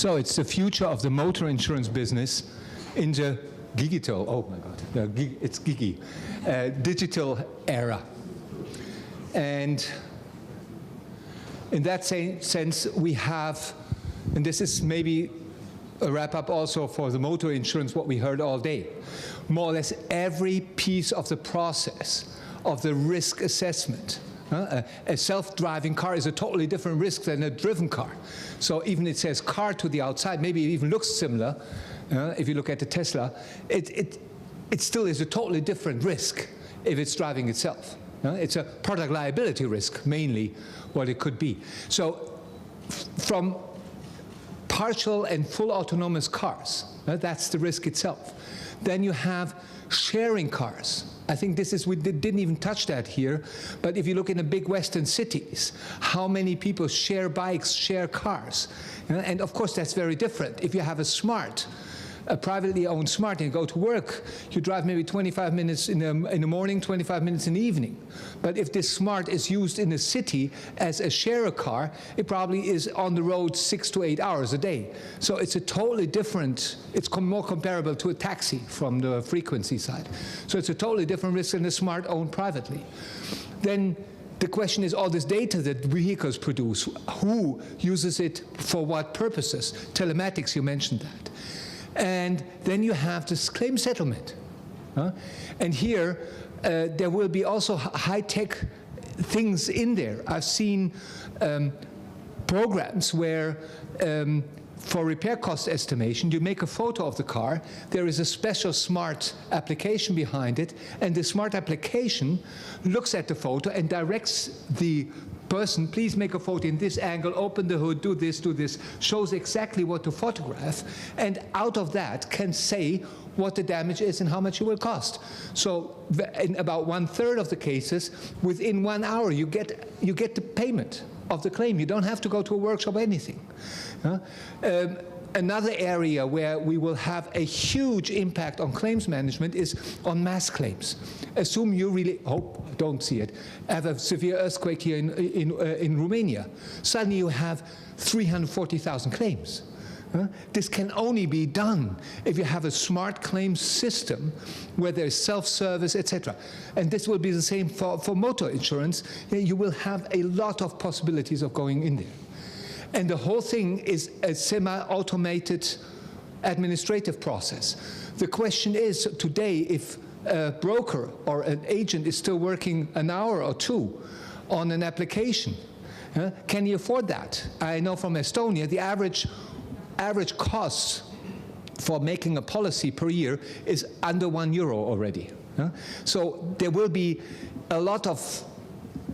So it's the future of the motor insurance business in the digital, oh my God, it's gigi, digital era. And in that same sense, we have, and this is maybe a wrap-up also for the motor insurance, what we heard all day. More or less every piece of the process of the risk assessment. A self-driving car is a totally different risk than a driven car. So even it says car to the outside, maybe it even looks similar. If you look at the Tesla, it still is a totally different risk if it's driving itself. It's a product liability risk, mainly, what it could be. So from partial and full autonomous cars, that's the risk itself. Then you have sharing cars. I think this is, we didn't even touch that here, but if you look in the big Western cities, how many people share bikes, share cars? And of course that's very different. If you have a privately owned smart and you go to work, you drive maybe 25 minutes in the morning, 25 minutes in the evening. But if this smart is used in a city as a share car, it probably is on the road 6 to 8 hours a day. So it's a totally different, it's more comparable to a taxi from the frequency side. So it's a totally different risk than a smart owned privately. Then the question is all this data that vehicles produce, who uses it for what purposes? Telematics, you mentioned that. And then you have this claim settlement. And here, there will be also high-tech things in there. I've seen programs where for repair cost estimation, you make a photo of the car, there is a special smart application behind it, and the smart application looks at the photo and directs the person, please make a photo in this angle, open the hood, do this, shows exactly what to photograph, and out of that can say what the damage is and how much it will cost. So in about 1/3 of the cases, within 1 hour, you get the payment of the claim. You don't have to go to a workshop or anything. Another area where we will have a huge impact on claims management is on mass claims. Assume you really, hope, don't see it, have a severe earthquake here in Romania. Suddenly you have 340,000 claims. This can only be done if you have a smart claims system where there's self-service, etc. And this will be the same for motor insurance. You will have a lot of possibilities of going in there. And the whole thing is a semi-automated administrative process. The question is today if a broker or an agent is still working an hour or two on an application, can he afford that? I know from Estonia the average cost for making a policy per year is under €1 already. So there will be a lot of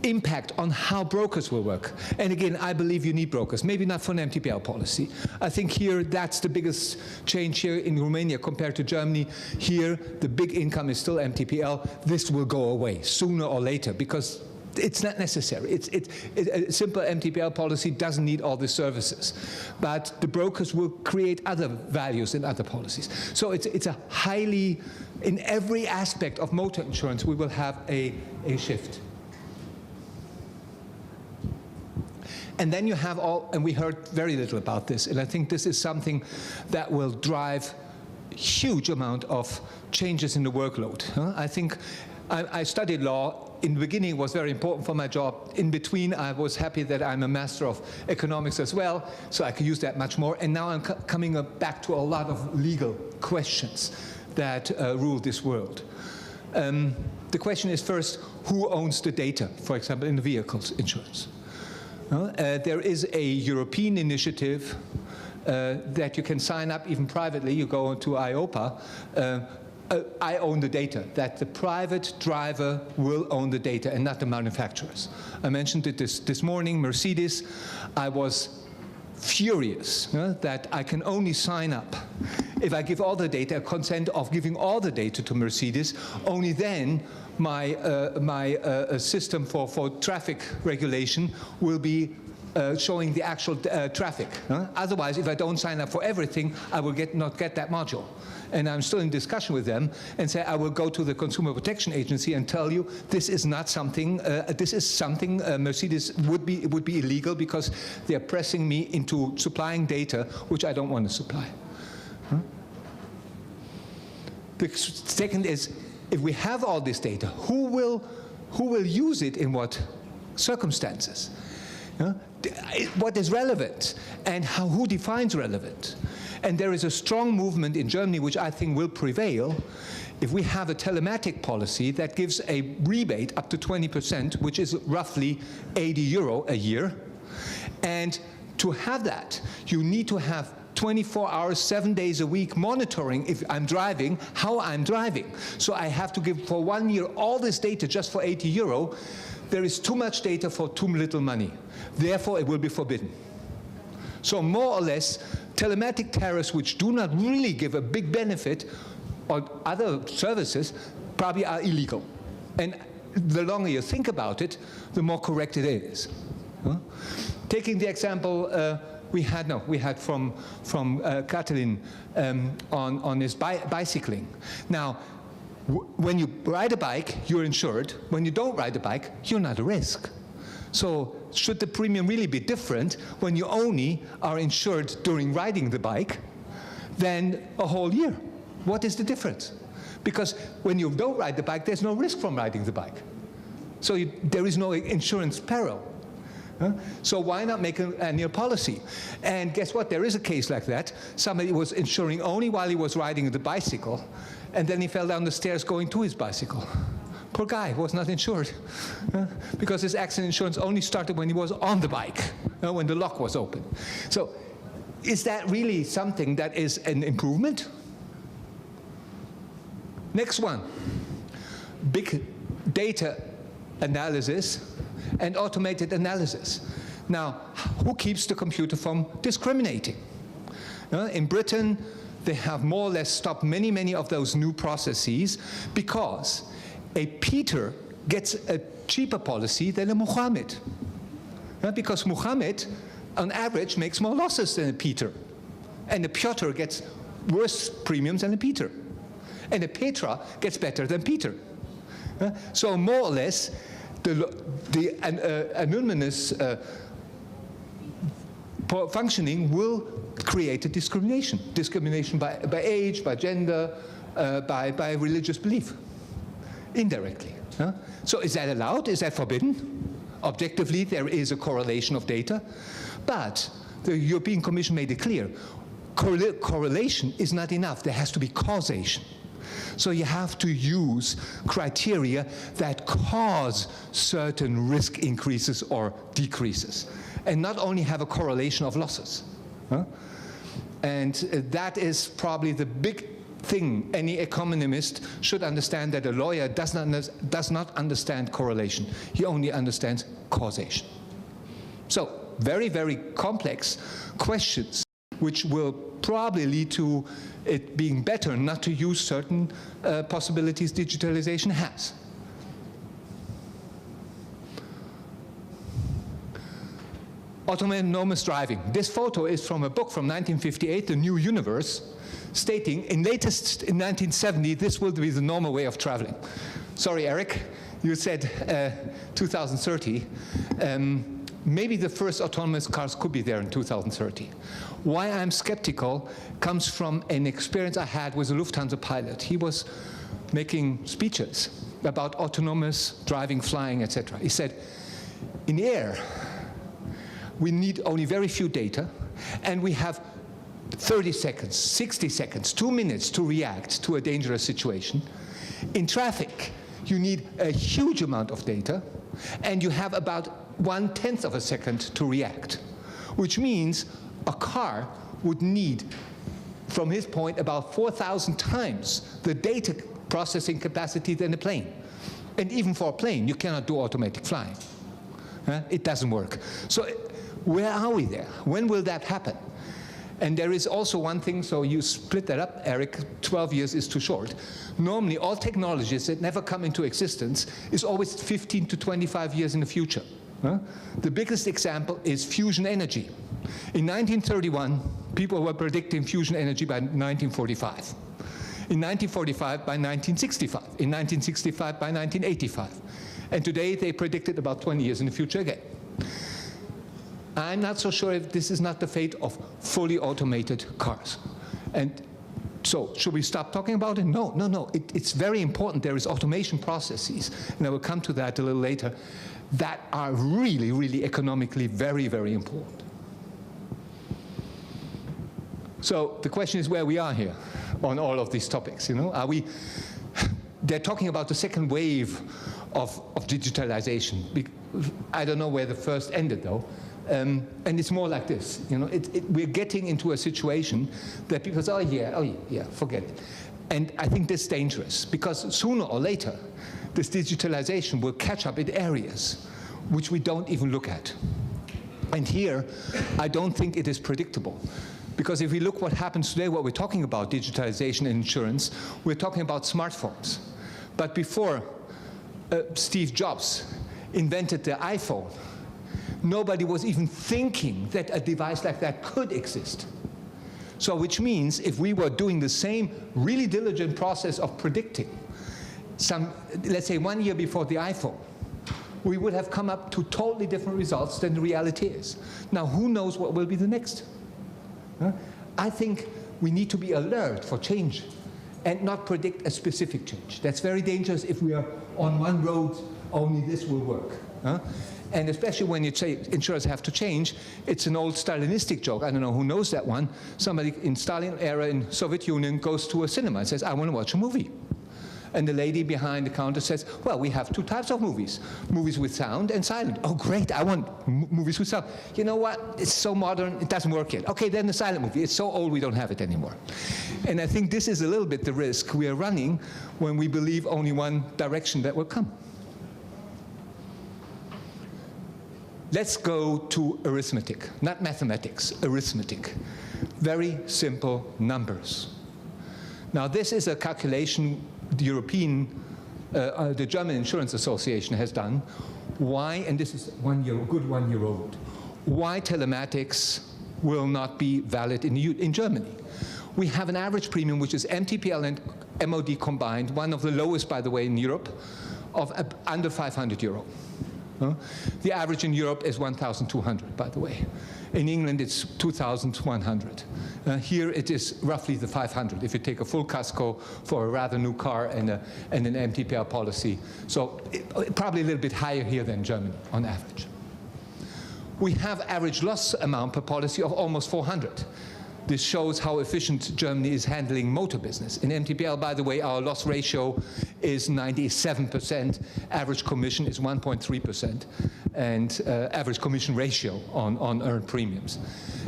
impact on how brokers will work. And again, I believe you need brokers, maybe not for an MTPL policy. I think here that's the biggest change here in Romania compared to Germany. Here the big income is still MTPL. This will go away sooner or later because it's not necessary. A simple MTPL policy doesn't need all the services. But the brokers will create other values in other policies. So it's a highly, in every aspect of motor insurance, we will have a shift. And then you have all, and we heard very little about this, and I think this is something that will drive huge amount of changes in the workload. I think I studied law. In the beginning, it was very important for my job. In between, I was happy that I'm a master of economics as well, so I could use that much more. And now I'm coming back to a lot of legal questions that rule this world. The question is first, who owns the data, for example, in the vehicles insurance? There is a European initiative that you can sign up even privately. You go to IOPA. I own the data, that the private driver will own the data and not the manufacturers. I mentioned it this morning, Mercedes. I was furious that I can only sign up if I give all the data, a consent of giving all the data to Mercedes. Only then my system for traffic regulation will be showing the actual traffic. Otherwise, if I don't sign up for everything, I will not get that module. and I'm still in discussion with them, and say, I will go to the Consumer Protection Agency and tell you this is not something, this is something Mercedes would be illegal because they're pressing me into supplying data which I don't want to supply. The second is, if we have all this data, who will use it in what circumstances? What is relevant, and who defines relevant? And there is a strong movement in Germany which I think will prevail if we have a telematic policy that gives a rebate up to 20%, which is roughly €80 a year. And to have that, you need to have 24 hours, 7 days a week monitoring if I'm driving, how I'm driving. So I have to give for 1 year all this data just for €80. There is too much data for too little money. Therefore, it will be forbidden. So more or less, telematic tariffs which do not really give a big benefit or other services probably are illegal. And the longer you think about it, the more correct it is. Taking the example we had from Katalin on his bicycling. Now, when you ride a bike, you're insured. When you don't ride a bike, you're not a risk. So should the premium really be different when you only are insured during riding the bike than a whole year? What is the difference? Because when you don't ride the bike, there's no risk from riding the bike. So there is no insurance peril. So why not make an annual policy? And guess what? There is a case like that. Somebody was insuring only while he was riding the bicycle, and then he fell down the stairs going to his bicycle. Poor guy was not insured because his accident insurance only started when he was on the bike, when the lock was open. So is that really something that is an improvement? Next one, big data analysis and automated analysis. Now, who keeps the computer from discriminating? In Britain, they have more or less stopped many of those new processes because a Peter gets a cheaper policy than a Muhammad. Because Muhammad, on average, makes more losses than a Peter. And a Piotr gets worse premiums than a Peter. And a Petra gets better than Peter. So more or less, the anonymous functioning will create a discrimination. Discrimination by age, by gender, by religious belief, indirectly. So is that allowed? Is that forbidden? Objectively, there is a correlation of data. But the European Commission made it clear, correlation is not enough. There has to be causation. So you have to use criteria that cause certain risk increases or decreases, and not only have a correlation of losses. And that is probably the big thing. Any economist should understand that a lawyer does not understand correlation. He only understands causation. So very complex questions which will probably lead to it being better not to use certain possibilities digitalization has. Autonomous driving. This photo is from a book from 1958, The New Universe, stating in 1970, this will be the normal way of traveling. Sorry, Eric, you said 2030. Maybe the first autonomous cars could be there in 2030. Why I'm skeptical comes from an experience I had with a Lufthansa pilot. He was making speeches about autonomous driving, flying, etc. He said, in the air, we need only very few data, and we have 30 seconds, 60 seconds, 2 minutes to react to a dangerous situation. In traffic, you need a huge amount of data, and you have about 1/10 of a second to react, which means a car would need, from his point, about 4,000 times the data processing capacity than a plane. And even for a plane, you cannot do automatic flying. It doesn't work. So where are we there? When will that happen? And there is also one thing, so you split that up, Eric, 12 years is too short. Normally, all technologies that never come into existence is always 15 to 25 years in the future. The biggest example is fusion energy. In 1931, people were predicting fusion energy by 1945. In 1945 by 1965. In 1965 by 1985. And today they predicted about 20 years in the future again. I'm not so sure if this is not the fate of fully automated cars. And so, should we stop talking about it? No, no, no. It's very important. There is automation processes, and I will come to that a little later, that are really, really economically very, very important. So the question is where we are here on all of these topics. You know, are we? They're talking about the second wave of digitalization. I don't know where the first ended, though. And it's more like this, you know, we're getting into a situation that people say, oh yeah, forget it. And I think this is dangerous, because sooner or later, this digitalization will catch up in areas which we don't even look at. And here, I don't think it is predictable. Because if we look what happens today, what we're talking about, digitalization and insurance, we're talking about smartphones. But before Steve Jobs invented the iPhone, nobody was even thinking that a device like that could exist. So which means if we were doing the same really diligent process of predicting, let's say 1 year before the iPhone, we would have come up to totally different results than the reality is. Now, who knows what will be the next? I think we need to be alert for change and not predict a specific change. That's very dangerous if we are on one road, only this will work. And especially when you say insurers have to change, it's an old Stalinistic joke. I don't know who knows that one. Somebody in Stalin era in Soviet Union goes to a cinema and says, I want to watch a movie. And the lady behind the counter says, well, we have two types of movies. Movies with sound and silent. Oh, great, I want movies with sound. You know what? It's so modern, it doesn't work yet. Okay, then the silent movie. It's so old, we don't have it anymore. And I think this is a little bit the risk we are running when we believe only one direction that will come. Let's go to arithmetic, not mathematics, arithmetic. Very simple numbers. Now, this is a calculation the German Insurance Association has done. Why, and this is good 1 year old, why telematics will not be valid in Germany. We have an average premium, which is MTPL and MOD combined, one of the lowest, by the way, in Europe, of under 500 euro. The average in Europe is 1,200, by the way. In England, it's 2,100. Here, it is roughly the 500, if you take a full casco for a rather new car and an MTPL policy. So probably a little bit higher here than Germany, on average. We have average loss amount per policy of almost 400. This shows how efficient Germany is handling motor business. In MTPL, by the way, our loss ratio is 97%. Average commission is 1.3%. And average commission ratio on earned premiums.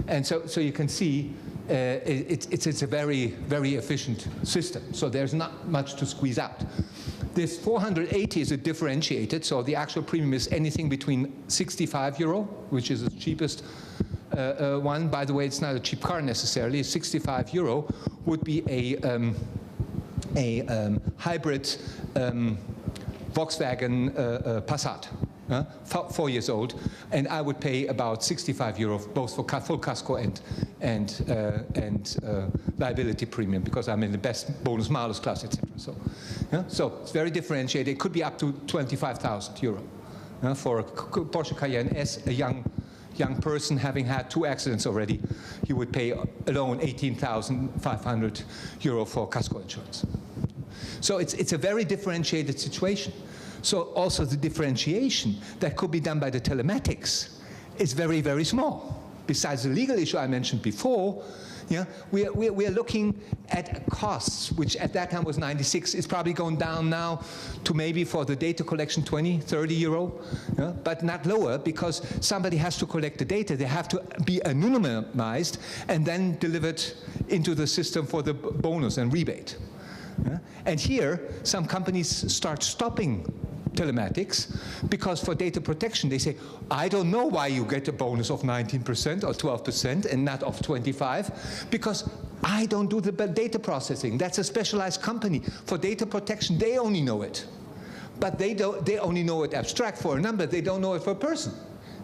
And so you can see it's a very, very efficient system. So there's not much to squeeze out. This 480 is a differentiated. So the actual premium is anything between 65 euro, which is the cheapest one. By the way, it's not a cheap car necessarily. 65 euro would be a hybrid Volkswagen Passat, 4 years old, and I would pay about 65 euro both for full casco and liability premium, because I'm in the best bonus malus class, etc. So it's very differentiated. It could be up to 25,000 euro for a Porsche Cayenne S, a young person having had 2 accidents already. He would pay alone 18,500 euro for casco insurance. So it's a very differentiated situation. So also the differentiation that could be done by the telematics is very, very small. Besides the legal issue I mentioned before, we are looking at costs, which at that time was 96. It's probably going down now to maybe for the data collection 20, 30 euro, but not lower, because somebody has to collect the data. They have to be anonymized and then delivered into the system for the bonus and rebate. And here, some companies start stopping telematics because for data protection, they say, I don't know why you get a bonus of 19% or 12% and not of 25%, because I don't do the data processing. That's a specialized company. For data protection, they only know it. But they only know it abstract for a number. They don't know it for a person.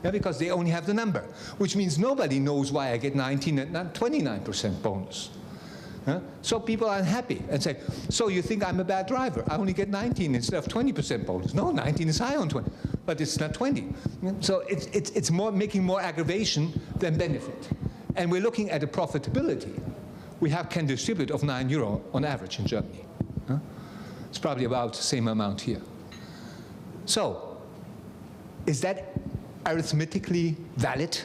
Because they only have the number, which means nobody knows why I get 19 and not 29% bonus. So people are unhappy and say, so you think I'm a bad driver? I only get 19 instead of 20% bonus. No, 19 is high on 20, but it's not 20. So it's more making more aggravation than benefit. And we're looking at a profitability. We can distribute of €9 on average in Germany. It's probably about the same amount here. So is that arithmetically valid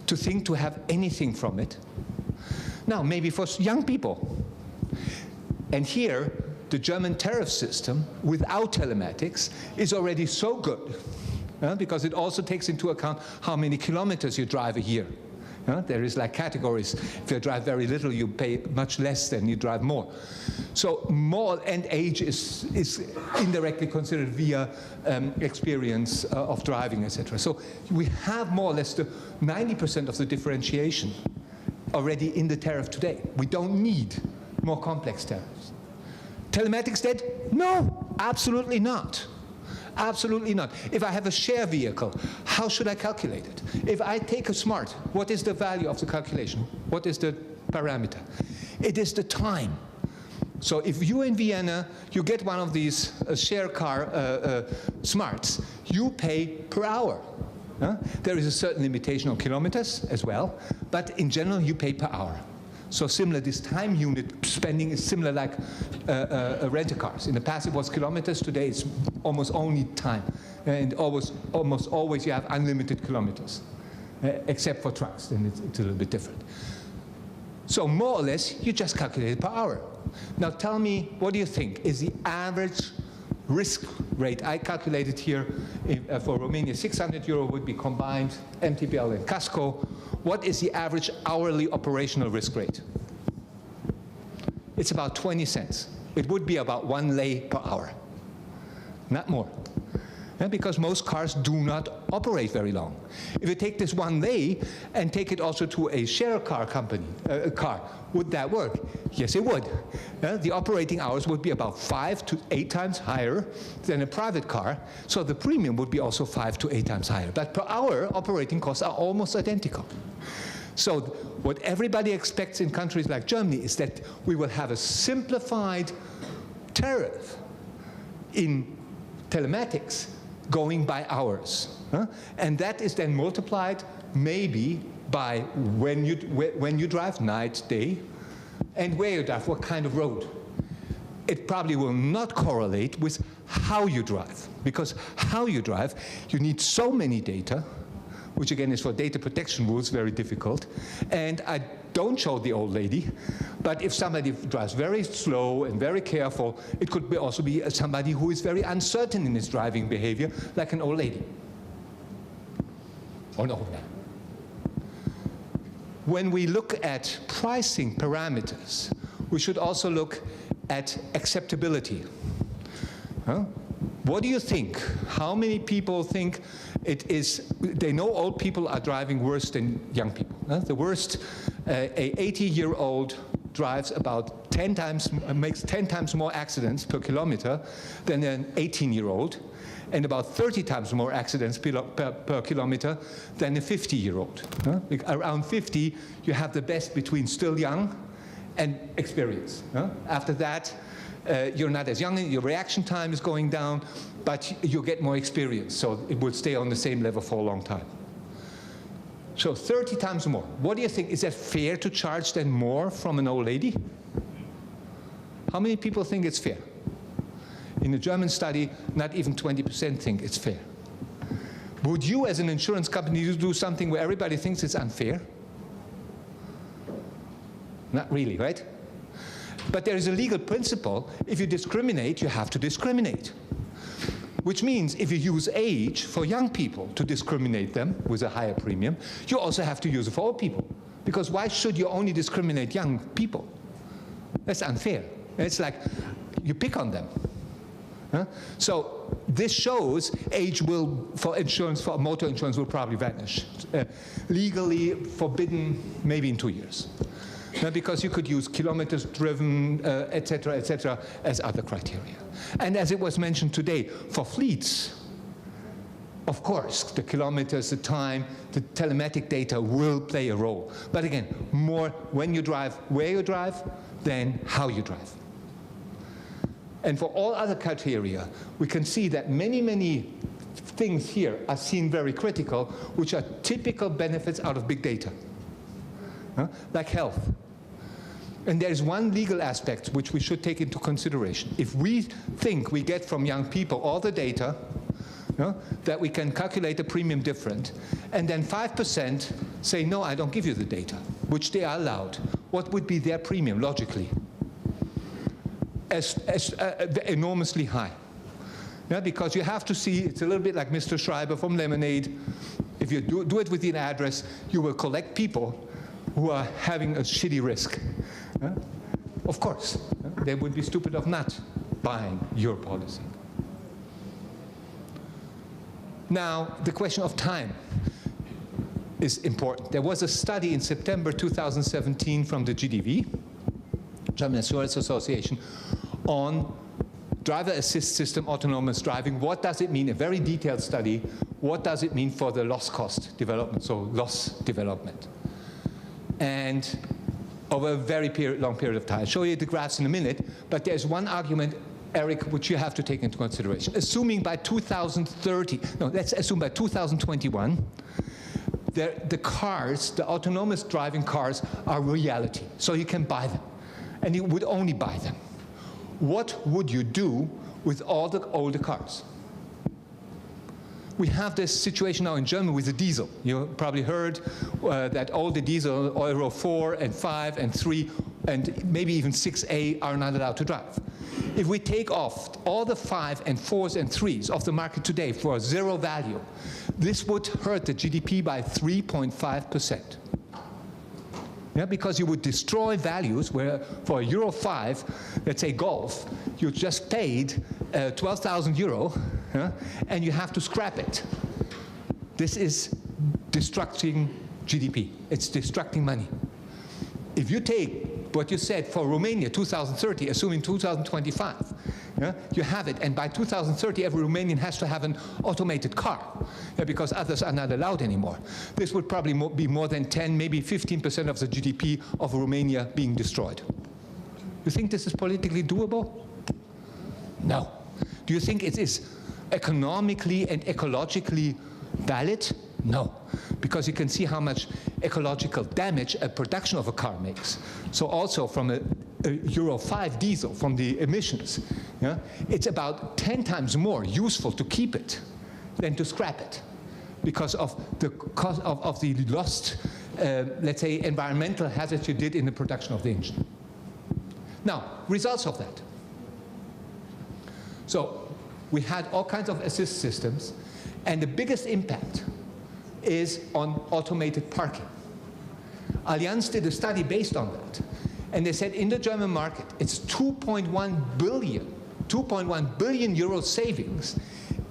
to think to have anything from it? Now, maybe for young people. And here, the German tariff system, without telematics, is already so good, because it also takes into account how many kilometers you drive a year. There is like categories. If you drive very little, you pay much less than you drive more. So more, and age is indirectly considered via experience of driving, etc. So we have more or less the 90% of the differentiation already in the tariff today. We don't need more complex tariffs. Telematics dead? No, absolutely not. Absolutely not. If I have a share vehicle, how should I calculate it? If I take a smart, what is the value of the calculation? What is the parameter? It is the time. So if you in Vienna, you get one of these share car smarts, you pay per hour. There is a certain limitation on kilometers as well, but in general you pay per hour. So similar, this time unit spending is similar like rent-a-cars. In the past it was kilometers, today it's almost only time. And almost always you have unlimited kilometers, except for trucks, then it's a little bit different. So more or less, you just calculate it per hour. Now tell me, what do you think is the average risk rate? I calculated here for Romania, €600 would be combined MTBL and Casco. What is the average hourly operational risk rate? It's about 20 cents. It would be about 1 lei per hour, not more. Because most cars do not operate very long. If you take this 1 lei and take it also to a share car company, would that work? Yes, it would. The operating hours would be about 5 to 8 times higher than a private car, so the premium would be also 5 to 8 times higher. But per hour, operating costs are almost identical. So what everybody expects in countries like Germany is that we will have a simplified tariff in telematics going by hours. And that is then multiplied maybe by when you drive, night, day, and where you drive, what kind of road. It probably will not correlate with how you drive, because how you drive, you need so many data, which again is for data protection rules very difficult. And I don't show the old lady, but if somebody drives very slow and very careful, it could also be somebody who is very uncertain in his driving behavior, like an old lady or an old man. When we look at pricing parameters, we should also look at acceptability. What do you think? How many people think it is, they know old people are driving worse than young people. The worst, a 80-year-old drives about 10 times, makes 10 times more accidents per kilometer than an 18-year-old, and about 30 times more accidents per kilometer than a 50-year-old. Around 50, you have the best between still young and experience. After that, you're not as young, your reaction time is going down, but you get more experience, so it will stay on the same level for a long time. So 30 times more. What do you think? Is that fair to charge then more from an old lady? How many people think it's fair? In a German study, not even 20% think it's fair. Would you, as an insurance company, do something where everybody thinks it's unfair? Not really, right? But there is a legal principle. If you discriminate, you have to discriminate. Which means if you use age for young people to discriminate them with a higher premium, you also have to use it for old people. Because why should you only discriminate young people? That's unfair. It's like you pick on them. So this shows age will, for insurance, for motor insurance, will probably vanish. Legally forbidden maybe in 2 years. Because you could use kilometers driven, et cetera, as other criteria. And as it was mentioned today, for fleets, Of course, the kilometers, the time, the telematic data will play a role. But again, more when you drive, where you drive, than how you drive. And for all other criteria, we can see that many, many things here are seen very critical, which are typical benefits out of big data, like health. And there is one legal aspect which we should take into consideration. If we think we get from young people all the data, that we can calculate the premium different, and then 5% say, no, I don't give you the data, which they are allowed, what would be their premium, logically? Enormously high. Because you have to see, it's a little bit like Mr. Schreiber from Lemonade. If you do it with an address, you will collect people who are having a shitty risk. Of course, they would be stupid of not buying your policy. Now, the question of time is important. There was a study in September 2017 from the GDV, German Insurance Association, on driver assist system autonomous driving. What does it mean? A very detailed study. What does it mean for the loss cost development, so loss development? And over a very long period of time. I'll show you the graphs in a minute, but there's one argument, Eric, which you have to take into consideration. Assuming by 2030, no, let's assume by 2021, the cars, the autonomous driving cars, are reality. So you can buy them, and you would only buy them. What would you do with all the older cars? We have this situation now in Germany with the diesel. You probably heard that all the diesel, Euro 4 and 5 and 3 and maybe even 6A are not allowed to drive. If we take off all the 5 and 4s and 3s of the market today for zero value, this would hurt the GDP by 3.5%. Because you would destroy values where for a Euro 5, let's say Golf, you just paid 12,000 euro, and you have to scrap it. This is destructing GDP. It's destructing money. If you take what you said for Romania, 2030, assuming 2025, you have it, and by 2030 every Romanian has to have an automated car, because others are not allowed anymore. This would probably be more than 10, maybe 15% of the GDP of Romania being destroyed. You think this is politically doable? No. Do you think it is economically and ecologically valid? No, because you can see how much ecological damage a production of a car makes. So also from a Euro 5 diesel, from the emissions, it's about 10 times more useful to keep it than to scrap it, because of the cost of the lost, let's say, environmental hazards you did in the production of the engine. Now, results of that. So we had all kinds of assist systems, and the biggest impact is on automated parking. Allianz did a study based on that, and they said in the German market it's 2.1 billion euro savings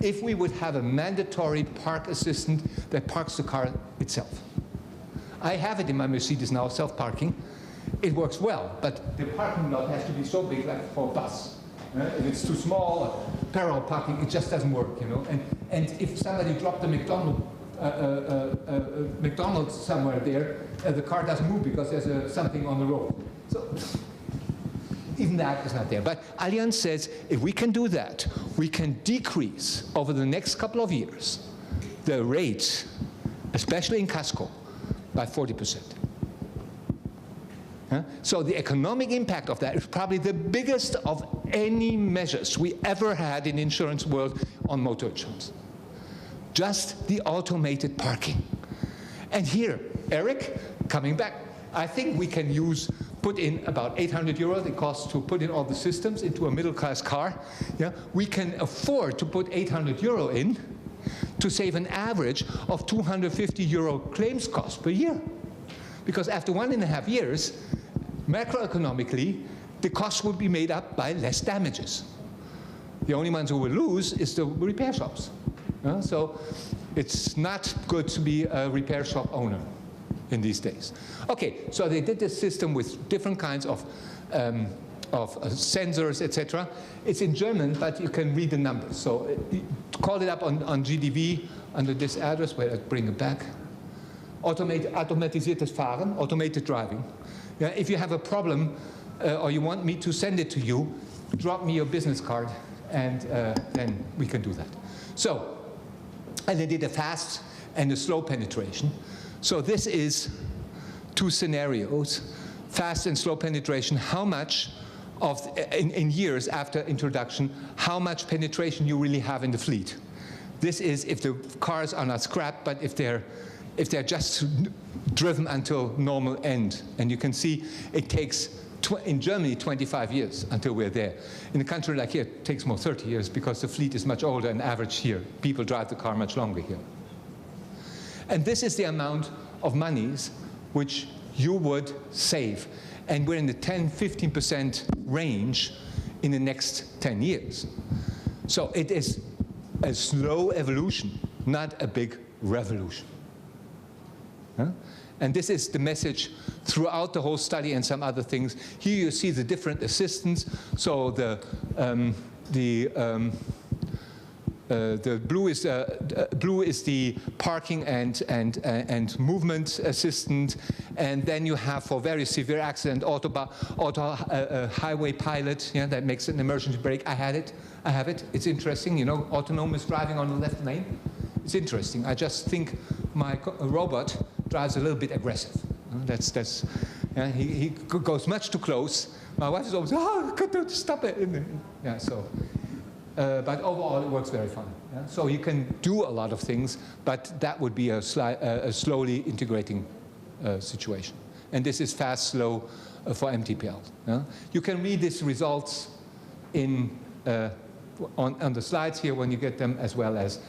if we would have a mandatory park assistant that parks the car itself. I have it in my Mercedes now, self-parking. It works well, but the parking lot has to be so big, like for a bus. If it's too small, parallel parking, it just doesn't work, And if somebody dropped a McDonald's somewhere there, the car doesn't move because there's something on the road. So even that is not there. But Allianz says if we can do that, we can decrease over the next couple of years the rates, especially in Casco, by 40%. So the economic impact of that is probably the biggest of any measures we ever had in the insurance world on motor insurance. Just the automated parking. And here, Eric, coming back, I think we can put in about 800 euros it costs to put in all the systems into a middle-class car. We can afford to put 800 euro in to save an average of 250 euro claims cost per year. Because after 1.5 years, macroeconomically, the cost will be made up by less damages. The only ones who will lose is the repair shops. So it's not good to be a repair shop owner in these days. Okay, so they did this system with different kinds of sensors, etc. It's in German, but you can read the numbers. So call it up on GDV under this address. Wait, I'll bring it back. Automatisiertes Fahren, automated driving. Yeah, if you have a problem or you want me to send it to you, drop me your business card and then we can do that. So, and they did a fast and a slow penetration. So this is two scenarios, fast and slow penetration, how much of, in years after introduction, how much penetration you really have in the fleet. This is if the cars are not scrapped, but if they're just driven until normal end. And you can see it takes, in Germany, 25 years until we're there. In a country like here, it takes more 30 years because the fleet is much older and average here. People drive the car much longer here. And this is the amount of monies which you would save. And we're in the 10–15% range in the next 10 years. So it is a slow evolution, not a big revolution. Huh? And this is the message throughout the whole study and some other things. Here you see the different assistants. So the blue is the parking and movement assistant, and then you have for very severe accident highway pilot, yeah, that makes an emergency brake. I have it. It's interesting, you know, autonomous driving on the left lane. It's interesting. I just think my robot drives a little bit aggressive. Yeah, he goes much too close. My wife is always, oh, stop it. Yeah, so. But overall, it works very fine. Yeah? So you can do a lot of things, but that would be a slowly integrating situation. And this is fast, slow for MTPL. Yeah? You can read these results in, on the slides here when you get them, as well as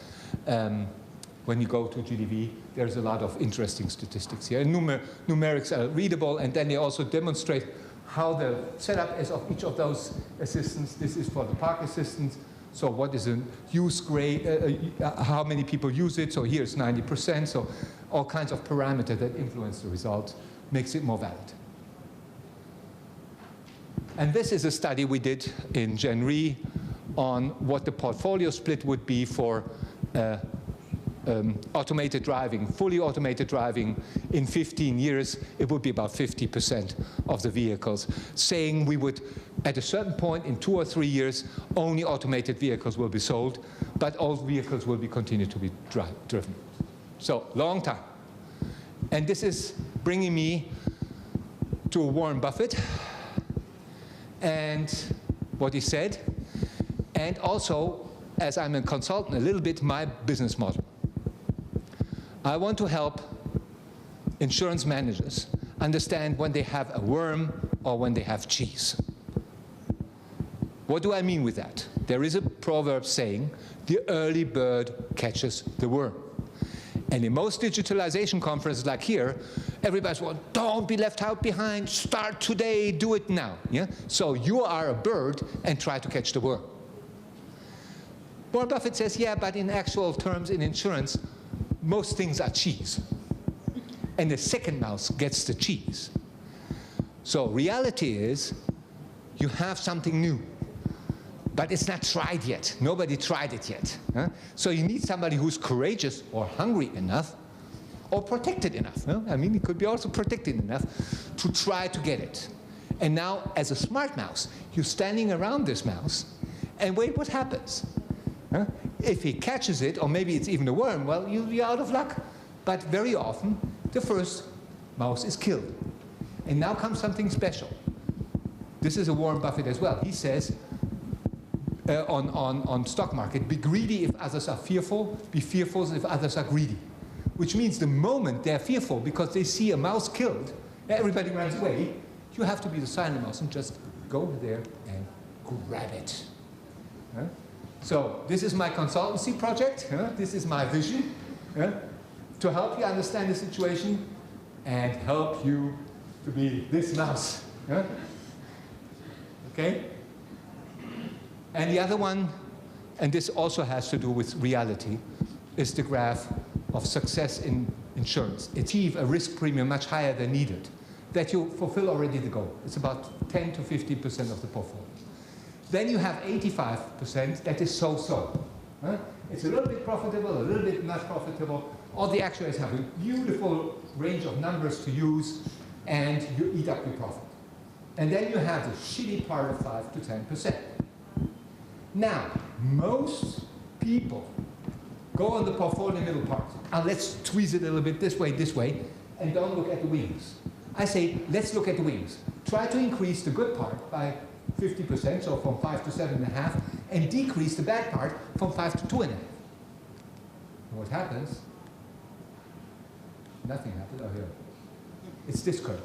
when you go to GDV. There's a lot of interesting statistics here. And numerics are readable, and then they also demonstrate how the setup is of each of those assistants. This is for the park assistants. So what is a use grade, how many people use it? So here it's 90%. So all kinds of parameters that influence the result makes it more valid. And this is a study we did in January on what the portfolio split would be for automated driving, fully automated driving. In 15 years, it would be about 50% of the vehicles, saying we would, at a certain point in 2 or 3 years, only automated vehicles will be sold, but all vehicles will be continued to be driven. So, long time. And this is bringing me to Warren Buffett and what he said, and also, as I'm a consultant, a little bit my business model. I want to help insurance managers understand when they have a worm or when they have cheese. What do I mean with that? There is a proverb saying, the early bird catches the worm. And in most digitalization conferences like here, everybody's saying, don't be left out behind, start today, do it now. Yeah? So you are a bird and try to catch the worm. Warren Buffett says, yeah, but in actual terms in insurance, most things are cheese. And the second mouse gets the cheese. So reality is, you have something new, but it's not tried yet. Nobody tried it yet. Huh? So you need somebody who's courageous or hungry enough or protected enough. Huh? I mean, it could be also protected enough to try to get it. And now, as a smart mouse, you're standing around this mouse and wait what happens. Huh? If he catches it, or maybe it's even a worm, well, you'll be out of luck. But very often, the first mouse is killed. And now comes something special. This is a Warren Buffett as well. He says, on stock market, be greedy if others are fearful, be fearful if others are greedy. Which means the moment they're fearful because they see a mouse killed, everybody runs away, you have to be the silent mouse and just go there and grab it. Huh? So this is my consultancy project. This is my vision to help you understand the situation and help you to be this mouse. Okay? And the other one, and this also has to do with reality, is the graph of success in insurance. Achieve a risk premium much higher than needed, that you fulfill already the goal. It's about 10 to 15% of the portfolio. Then you have 85% that is so-so. Huh? It's a little bit profitable, a little bit not profitable. All the actuaries have a beautiful range of numbers to use, and you eat up your profit. And then you have the shitty part of 5 to 10%. Now, most people go on the portfolio middle part. And let's tweeze it a little bit this way, and don't look at the wings. I say, let's look at the wings. Try to increase the good part by 50%, so from 5 to 7.5, and decrease the bad part from 5 to 2.5. And what happens? Nothing happens. Oh, here. It's this curve.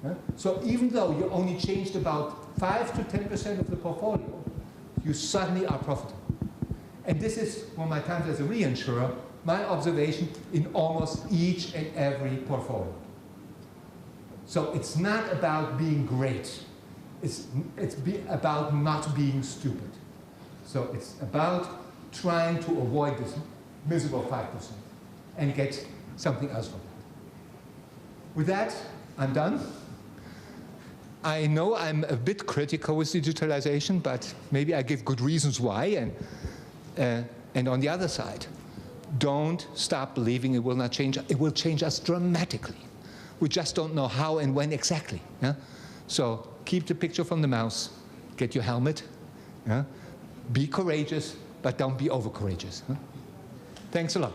Huh? So even though you only changed about 5 to 10% of the portfolio, you suddenly are profitable. And this is, from my times as a reinsurer, my observation in almost each and every portfolio. So it's not about being great. It's about not being stupid. So it's about trying to avoid this miserable 5% and get something else from it. With that, I'm done. I know I'm a bit critical with digitalization, but maybe I give good reasons why. And on the other side, don't stop believing it will not change. It will change us dramatically. We just don't know how and when exactly. Yeah? So keep the picture from the mouse. Get your helmet. Yeah? Be courageous, but don't be over courageous. Huh? Thanks a lot.